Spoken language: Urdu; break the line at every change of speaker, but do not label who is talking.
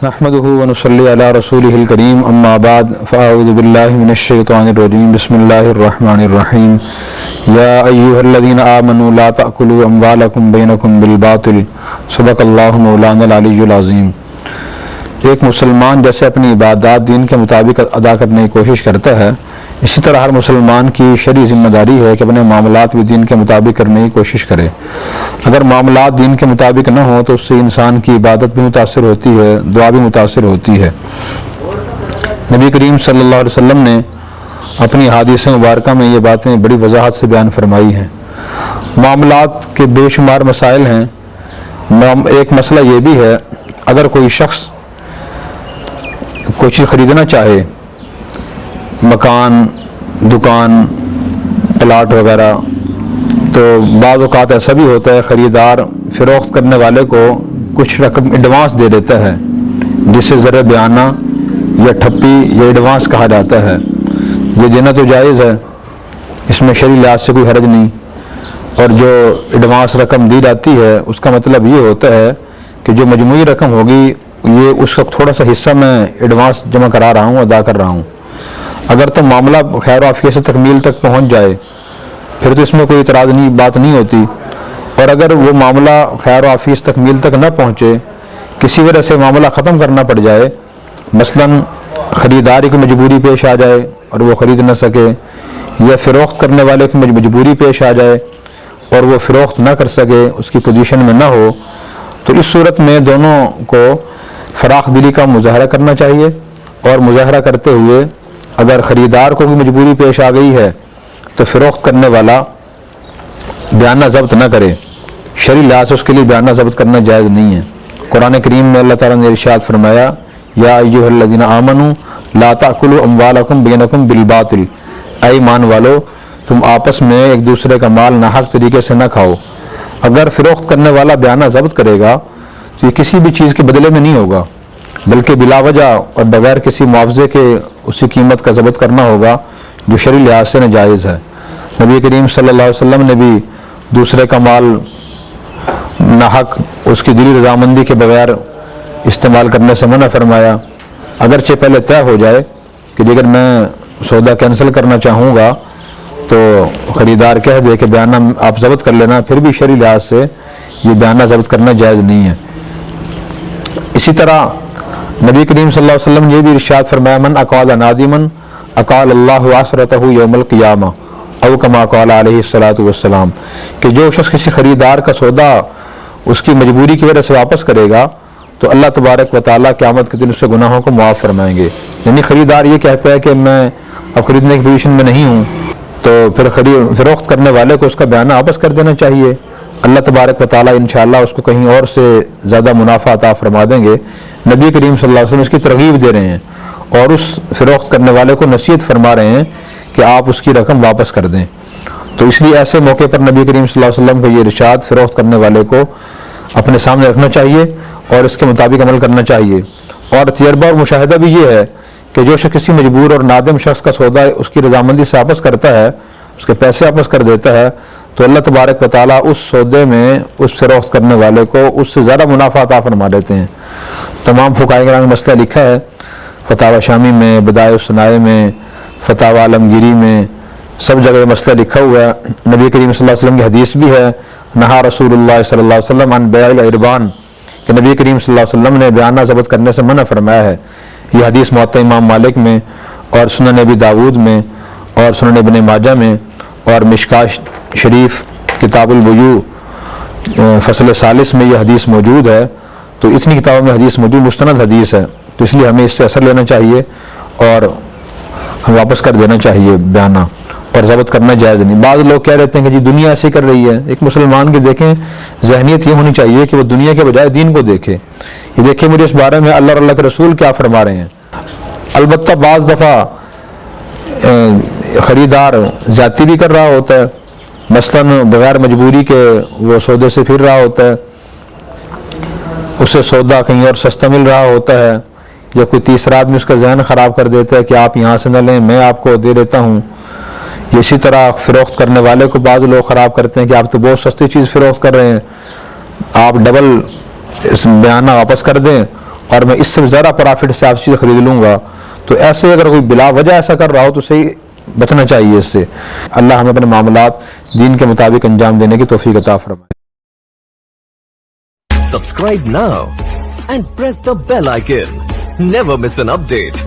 نحمده ونصلي على رسوله الكريم اما بعد فاعوذ بالله من الشيطان الرجيم بسم الله الرحمن الرحيم يا ايها الذين آمنوا لا تأكلوا اموالكم بينكم بالباطل صدق الله مولانا العلی العظیم۔ ایک مسلمان جیسے اپنی عبادات دین کے مطابق ادا کرنے کی کوشش کرتا ہے، اسی طرح ہر مسلمان کی شرعی ذمہ داری ہے کہ اپنے معاملات بھی دین کے مطابق کرنے کی کوشش کرے۔ اگر معاملات دین کے مطابق نہ ہوں تو اس سے انسان کی عبادت بھی متاثر ہوتی ہے، دعا بھی متاثر ہوتی ہے۔ نبی کریم صلی اللہ علیہ وسلم نے اپنی احادیث مبارکہ میں یہ باتیں بڑی وضاحت سے بیان فرمائی ہیں۔ معاملات کے بے شمار مسائل ہیں۔ ایک مسئلہ یہ بھی ہے، اگر کوئی شخص کوئی چیز خریدنا چاہے، مکان، دکان، پلاٹ وغیرہ، تو بعض اوقات ایسا بھی ہوتا ہے خریدار فروخت کرنے والے کو کچھ رقم ایڈوانس دے دیتا ہے، جسے زر بیانہ یا ٹھپی یا ایڈوانس کہا جاتا ہے۔ یہ دینا تو جائز ہے، اس میں شرعی لحاظ سے کوئی حرج نہیں، اور جو ایڈوانس رقم دی جاتی ہے اس کا مطلب یہ ہوتا ہے کہ جو مجموعی رقم ہوگی یہ اس کا تھوڑا سا حصہ میں ایڈوانس جمع کرا رہا ہوں، ادا کر رہا ہوں۔ اگر تو معاملہ خیر و عافیت سے تکمیل تک پہنچ جائے پھر تو اس میں کوئی اعتراض بات نہیں ہوتی، اور اگر وہ معاملہ خیر و عافیت سے تکمیل تک نہ پہنچے، کسی وجہ سے معاملہ ختم کرنا پڑ جائے، مثلا خریداری کی مجبوری پیش آ جائے اور وہ خرید نہ سکے، یا فروخت کرنے والے کی مجبوری پیش آ جائے اور وہ فروخت نہ کر سکے، اس کی پوزیشن میں نہ ہو، تو اس صورت میں دونوں کو فراخ دلی کا مظاہرہ کرنا چاہیے، اور مظاہرہ کرتے ہوئے اگر خریدار کو بھی مجبوری پیش آ گئی ہے تو فروخت کرنے والا بیانہ ضبط نہ کرے۔ شرعی لحاظ سے اس کے لیے بیانہ ضبط کرنا جائز نہیں ہے۔ قرآن کریم میں اللہ تعالیٰ نے ارشاد فرمایا، یا ایھا الذین آمنوا لا تأکلوا اموالکم بینکم بالباطل، اے ایمان والو تم آپس میں ایک دوسرے کا مال ناحق طریقے سے نہ کھاؤ۔ اگر فروخت کرنے والا بیانہ ضبط کرے گا تو یہ کسی بھی چیز کے بدلے میں نہیں ہوگا، بلکہ بلا وجہ اور بغیر کسی معاوضے کے اسی قیمت کا ضبط کرنا ہوگا جو شرعی لحاظ سے ناجائز ہے۔ نبی کریم صلی اللہ علیہ وسلم نے بھی دوسرے کا مال ناحق اس کی دلی رضامندی کے بغیر استعمال کرنے سے منع فرمایا، اگرچہ پہلے طے ہو جائے کہ اگر میں سودا کینسل کرنا چاہوں گا تو خریدار کہہ دے کہ بیانہ آپ ضبط کر لینا، پھر بھی شرعی لحاظ سے یہ بیانہ ضبط کرنا جائز نہیں ہے۔ اسی طرح نبی کریم صلی اللہ علیہ وسلم نے یہ بھی ارشاد فرمایا، من اقال نادما اقال اللہ عثرتہ یوم القیامہ، او کما قال علیہ الصلوۃ والسلام، کہ جو شخص کسی خریدار کا سودا اس کی مجبوری کی وجہ سے واپس کرے گا تو اللہ تبارک و تعالیٰ قیامت کے دن اس سے گناہوں کو معاف فرمائیں گے۔ یعنی خریدار یہ کہتا ہے کہ میں اب خریدنے کی پوزیشن میں نہیں ہوں، تو پھر فروخت کرنے والے کو اس کا بیانہ واپس کر دینا چاہیے۔ اللہ تبارک و تعالیٰ انشاءاللہ اس کو کہیں اور سے زیادہ منافع عطا فرما دیں گے۔ نبی کریم صلی اللہ علیہ وسلم اس کی ترغیب دے رہے ہیں اور اس فروخت کرنے والے کو نصیحت فرما رہے ہیں کہ آپ اس کی رقم واپس کر دیں۔ تو اس لیے ایسے موقع پر نبی کریم صلی اللہ علیہ وسلم کو یہ ارشاد فروخت کرنے والے کو اپنے سامنے رکھنا چاہیے اور اس کے مطابق عمل کرنا چاہیے۔ اور تجربہ اور مشاہدہ بھی یہ ہے کہ جو شخص کسی مجبور اور نادم شخص کا سودا اس کی رضامندی سے واپس کرتا ہے، اس کے پیسے واپس کر دیتا ہے، تو اللہ تبارک و تعالیٰ اس سودے میں اس فروخت کرنے والے کو اس سے زیادہ منافع عطا فرما دیتے ہیں۔ تمام فقہاء کرام نے مسئلہ لکھا ہے، فتاوی شامی میں، بدائع الصنائع میں، فتاوی عالمگیری میں، سب جگہ یہ مسئلہ لکھا ہوا ہے۔ نبی کریم صلی اللہ علیہ وسلم کی حدیث بھی ہے، نہا رسول اللہ صلی اللہ علیہ وسلم عن بیع العربان، کہ نبی کریم صلی اللہ علیہ وسلم نے بیانہ ضبط کرنے سے منع فرمایا ہے۔ یہ حدیث موطا امام مالک میں اور سنن ابی داود میں اور سنن ابن ماجہ میں اور مشکاۃ شریف کتاب البیوع فصل ثالث میں یہ حدیث موجود ہے۔ تو اتنی کتابوں میں حدیث موجود، مستند حدیث ہے، تو اس لیے ہمیں اس سے اثر لینا چاہیے اور ہم واپس کر دینا چاہیے بیانہ، اور ضبط کرنا جائز نہیں۔ بعض لوگ کہہ رہتے ہیں کہ جی دنیا ایسے کر رہی ہے۔ ایک مسلمان کی دیکھیں ذہنیت یہ ہونی چاہیے کہ وہ دنیا کے بجائے دین کو دیکھے۔ یہ دیکھیں مجھے اس بارے میں اللہ اور اللہ کے رسول کیا فرما رہے ہیں۔ البتہ بعض دفعہ خریدار زیادتی بھی کر رہا ہوتا ہے، مثلا بغیر مجبوری کے وہ سودے سے پھر رہا ہوتا ہے، اسے سودا کہیں اور سستا مل رہا ہوتا ہے، یا کوئی تیسرا آدمی اس کا ذہن خراب کر دیتا ہے کہ آپ یہاں سے نہ لیں، میں آپ کو دے دیتا ہوں۔ اسی طرح فروخت کرنے والے کو بعض لوگ خراب کرتے ہیں کہ آپ تو بہت سستی چیز فروخت کر رہے ہیں، آپ ڈبل بیانہ واپس کر دیں اور میں اس سے زیادہ پرافٹ سے آپ چیز خرید لوں گا، تو ایسے اگر کوئی بلا وجہ ایسا کر رہا ہو تو صحیح بچنا چاہیے اس سے. اللہ ہمیں اپنے معاملات دین کے مطابق انجام دینے کی توفیق عطا فرمائے.
Subscribe now and press the bell icon. Never miss an update.